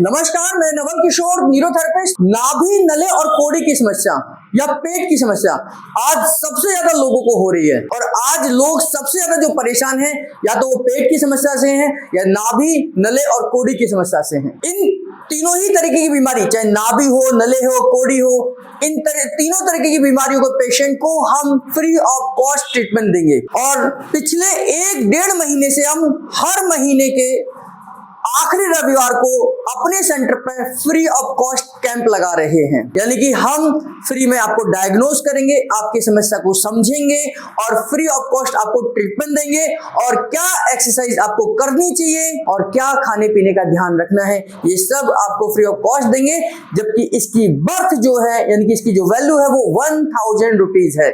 नमस्कार, मैं नवल किशोर, न्यूरोथेरेपिस्ट। नाभि, नले और कोड़ी की समस्या या पेट की समस्या आज सबसे ज्यादा लोगों को हो रही है। और आज लोग सबसे ज्यादा जो परेशान हैं, या तो वो पेट की समस्या से हैं, या नाभि, नले और कोड़ी की समस्या से हैं। इन तीनों ही तरीके की बीमारी, चाहे नाभि हो, नले हो, कोड़ी हो, इन तीनों तरीके की बीमारियों को पेशेंट को हम फ्री ऑफ कॉस्ट ट्रीटमेंट देंगे। और पिछले 1-1.5 महीने से हम हर महीने के आखिरी रविवार को अपने सेंटर पर फ्री ऑफ कॉस्ट कैंप लगा रहे हैं। यानी कि हम फ्री में आपको डायग्नोज करेंगे, आपकी समस्या को समझेंगे और फ्री ऑफ कॉस्ट आपको ट्रीटमेंट देंगे। और क्या एक्सरसाइज आपको करनी चाहिए और क्या खाने पीने का ध्यान रखना है, ये सब आपको फ्री ऑफ कॉस्ट देंगे। जबकि इसकी बर्थ जो है, यानी कि इसकी जो वैल्यू है वो 1000 रुपीज है।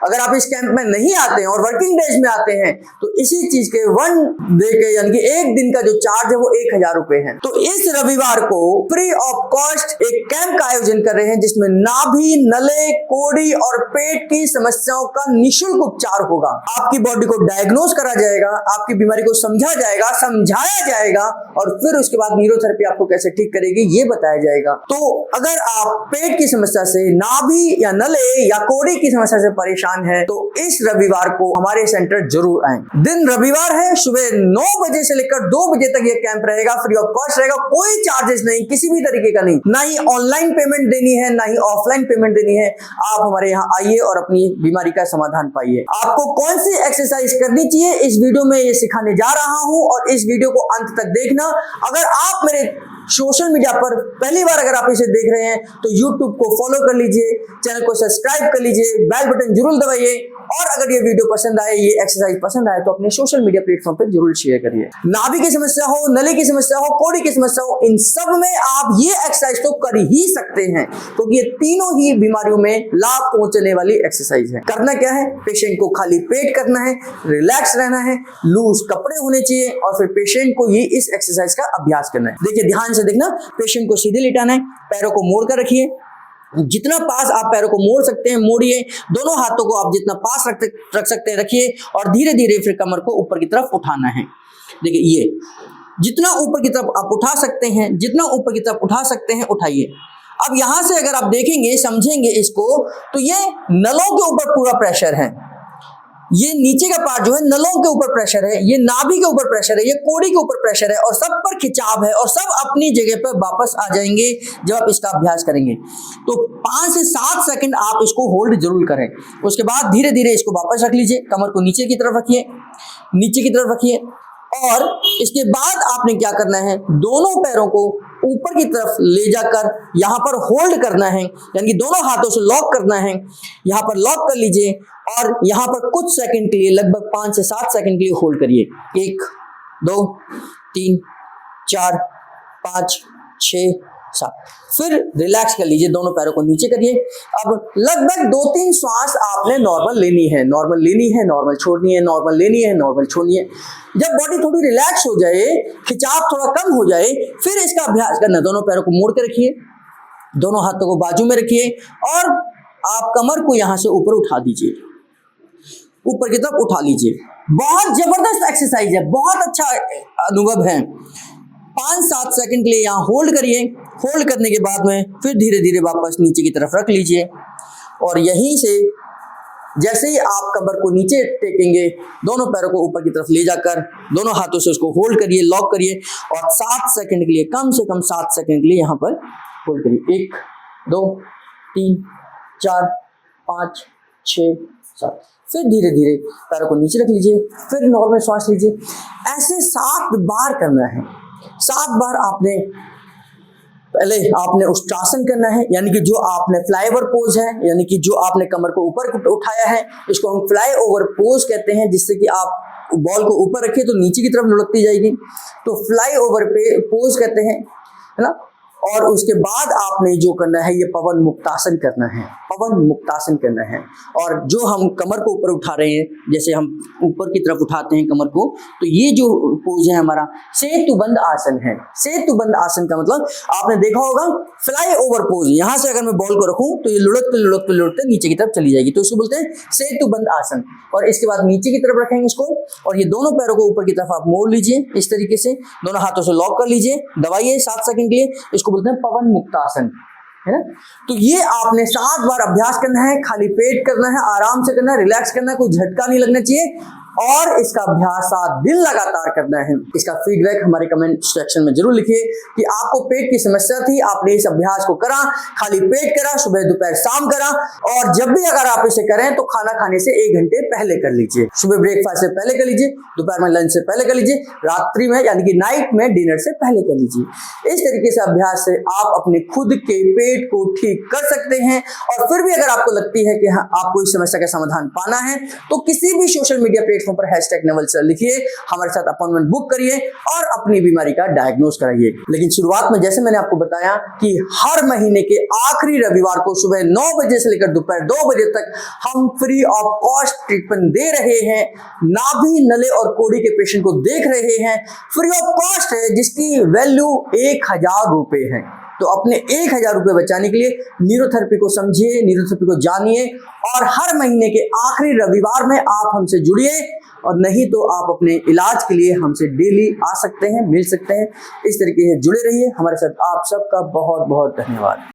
अगर आप इस कैंप में नहीं आते हैं और वर्किंग डेज में आते हैं तो इसी चीज के 1 डे के, यानी कि एक दिन का जो चार्ज है वो 1000 रुपए है। तो इस रविवार को फ्री ऑफ कॉस्ट एक कैंप का आयोजन कर रहे हैं, जिसमें नाभि, नले, कोड़ी और पेट की समस्याओं का निःशुल्क उपचार होगा। आपकी बॉडी को डायग्नोज करा जाएगा, आपकी बीमारी को समझा जाएगा, समझाया जाएगा, और फिर उसके बाद न्यूरोथेरेपी आपको कैसे ठीक करेगी ये बताया जाएगा। तो अगर आप पेट की समस्या से, नाभि या नले या कोड़ी की समस्या से परेशान है तो इस रविवार को हमारे सेंटर जरूर आएं। दिन रविवार है, सुबह 9 बजे से लेकर 2 बजे तक ये कैंप रहेगा, फ्री ऑफ कॉस्ट रहेगा, कोई चार्जेस नहीं, किसी भी तरीके का नहीं। ना ही ऑनलाइन पेमेंट देनी है, ना ही ऑफलाइन पेमेंट देनी है। आप हमारे यहाँ आइए और अपनी बीमारी का समाधान पाइए। आपको कौन सी एक्सरसाइज करनी चाहिए इस वीडियो में ये सिखाने जा रहा हूँ, और इस वीडियो को अंत तक देखना। अगर आप मेरे सोशल मीडिया पर पहली बार अगर आप इसे देख रहे हैं तो YouTube को फॉलो कर लीजिए, चैनल को सब्सक्राइब कर लीजिए, बेल बटन जरूर दबाइए। और अगर ये वीडियो पसंद आए, ये एक्सरसाइज पसंद आए, तो अपने सोशल मीडिया प्लेटफॉर्म पर जरूर शेयर करिए। नाभि की समस्या हो, नले की समस्या हो, कोड़ी की समस्या हो, इन सब में आप ये एक्सरसाइज तो कर ही सकते हैं, क्योंकि ये तीनों ही बीमारियों में लाभ पहुंचने वाली एक्सरसाइज है। करना क्या है, पेशेंट को खाली पेट करना है, रिलैक्स रहना है, लूज कपड़े होने चाहिए, और फिर पेशेंट को ये इस एक्सरसाइज का अभ्यास करना है। देखिए, ध्यान से देखना, पेशेंट को सीधे लिटाना है, पैरों को मोड़ कर रखिए, जितना पास आप पैरों को मोड़ सकते हैं मोड़िए, दोनों हाथों को आप जितना पास रख सकते हैं रखिए, और धीरे धीरे फिर कमर को ऊपर की तरफ उठाना है। देखिए, ये जितना ऊपर की तरफ आप उठा सकते हैं, जितना ऊपर की तरफ उठा सकते हैं उठाइए। अब यहां से अगर आप देखेंगे, समझेंगे इसको, तो ये नलों के ऊपर पूरा प्रेशर है, ये नीचे का पार्ट जो है नलों के ऊपर प्रेशर है, ये नाभि के ऊपर प्रेशर है, ये कोड़ी के ऊपर प्रेशर है, और सब पर खिंचाव है, और सब अपनी जगह पर वापस आ जाएंगे जब आप इसका अभ्यास करेंगे। तो 5 से 7 सेकंड आप इसको होल्ड जरूर करें। उसके बाद धीरे धीरे इसको वापस रख लीजिए, कमर को नीचे की तरफ रखिए, नीचे की तरफ रखिए। और इसके बाद आपने क्या करना है, दोनों पैरों को ऊपर की तरफ ले जाकर यहाँ पर होल्ड करना है, यानी कि दोनों हाथों से लॉक करना है। यहाँ पर लॉक कर लीजिए और यहाँ पर कुछ सेकंड के लिए, लगभग 5 से 7 सेकंड के लिए होल्ड करिए। 1 2 3 4 5 6 7। फिर रिलैक्स कर लीजिए, दोनों पैरों को नीचे करिए। अब लगभग 2-3 श्वास आपने नॉर्मल लेनी है, नॉर्मल लेनी है, नॉर्मल छोड़नी है, नॉर्मल लेनी है, नॉर्मल छोड़नी है। जब बॉडी थोड़ी रिलैक्स हो जाए, खिंचाव थोड़ा कम हो जाए, फिर इसका अभ्यास करना। दोनों पैरों को मोड़ के रखिए, दोनों हाथों को बाजू में रखिए, और आप कमर को यहां से ऊपर उठा दीजिए, ऊपर की तरफ उठा लीजिए। बहुत जबरदस्त एक्सरसाइज है, बहुत अच्छा अनुभव है। 5-7 सेकंड के लिए यहाँ होल्ड करिए। होल्ड करने के बाद में फिर धीरे धीरे वापस नीचे की तरफ रख लीजिए, और यहीं से जैसे ही आप कमर को नीचे टेकेंगे, दोनों पैरों को ऊपर की तरफ ले जाकर दोनों हाथों से उसको होल्ड करिए, लॉक करिए, और 7 सेकंड के लिए, कम से कम 7 सेकंड के लिए यहाँ पर होल्ड करिए। 1 2 3 4 5 6 7। फिर धीरे धीरे पैरों को नीचे रख लीजिए, फिर नॉर्मल श्वास लीजिए। ऐसे 7 बार करना है। 7 बार आपने उष्ट्रासन करना है, यानी कि जो आपने फ्लाईओवर पोज है, यानी कि जो आपने कमर को ऊपर उठाया है, इसको हम फ्लाईओवर पोज कहते हैं, जिससे कि आप बॉल को ऊपर रखिए तो नीचे की तरफ लुढ़कती जाएगी, तो फ्लाईओवर पे पोज कहते हैं, है ना। और उसके बाद आपने जो करना है ये पवन मुक्तासन करना है, पवन मुक्तासन करना है। और जो हम कमर को ऊपर उठा रहे हैं, जैसे हम ऊपर की तरफ उठाते हैं कमर को, तो ये जो पोज है हमारा सेतुबंद आसन है। सेतुबंद आसन का मतलब आपने देखा होगा फ्लाई ओवर पोज। यहां से अगर मैं बॉल को रखूं तो ये लुढ़कते लुढ़कते लुढ़कते नीचे की तरफ चली जाएगी, तो इसको बोलते हैं सेतुबंद आसन। और इसके बाद नीचे की तरफ रखेंगे इसको, और ये दोनों पैरों को ऊपर की तरफ आप मोड़ लीजिए इस तरीके से, दोनों हाथों से लॉक कर लीजिए, दबाइए 7 सेकंड के लिए। इसको बोलते हैं पवन मुक्तासन, है ना। तो ये आपने 7 बार अभ्यास करना है, खाली पेट करना है, आराम से करना है, रिलैक्स करना है, कोई झटका नहीं लगना चाहिए, और इसका अभ्यास 7 दिन लगातार करना है। इसका फीडबैक हमारे कमेंट सेक्शन में जरूर लिखिए कि आपको पेट की समस्या थी, आपने इस अभ्यास को करा, खाली पेट करा, सुबह दोपहर शाम करा, और जब भी अगर आप इसे करें तो खाना खाने से 1 घंटे पहले कर लीजिए। सुबह ब्रेकफास्ट से पहले कर लीजिए, दोपहर में लंच से पहले कर लीजिए, रात्रि में यानी कि नाइट में डिनर से पहले कर लीजिए। इस तरीके से अभ्यास से आप अपने खुद के पेट को ठीक कर सकते हैं। और फिर भी अगर आपको लगती है कि हाँ आपको इस समस्या का समाधान पाना है, तो किसी भी सोशल मीडिया प्लेटफॉर्म पर #नवल लिखिए, हमारे साथ अपॉइंटमेंट बुक करिए और अपनी बीमारी का डायग्नोस कराइए। लेकिन शुरुआत में जैसे मैंने आपको बताया कि हर महीने के आखिरी रविवार को सुबह 9 बजे से लेकर दोपहर 2 बजे तक हम फ्री ऑफ कॉस्ट ट्रीटमेंट दे रहे हैं। नाभि, नले और कोड़ी के पेशेंट को देख रहे हैं, फ्री ऑफ कॉस्ट है, जिसकी वैल्यू 1000 रुपए है। तो अपने 1000 रुपए बचाने के लिए न्यूरोथेरेपी को समझिए, न्यूरोथेरेपी को जानिए, और हर महीने के आखिरी रविवार में आप हमसे जुड़िए, और नहीं तो आप अपने इलाज के लिए हमसे डेली आ सकते हैं, मिल सकते हैं। इस तरीके से जुड़े रहिए हमारे साथ। आप सबका बहुत बहुत धन्यवाद।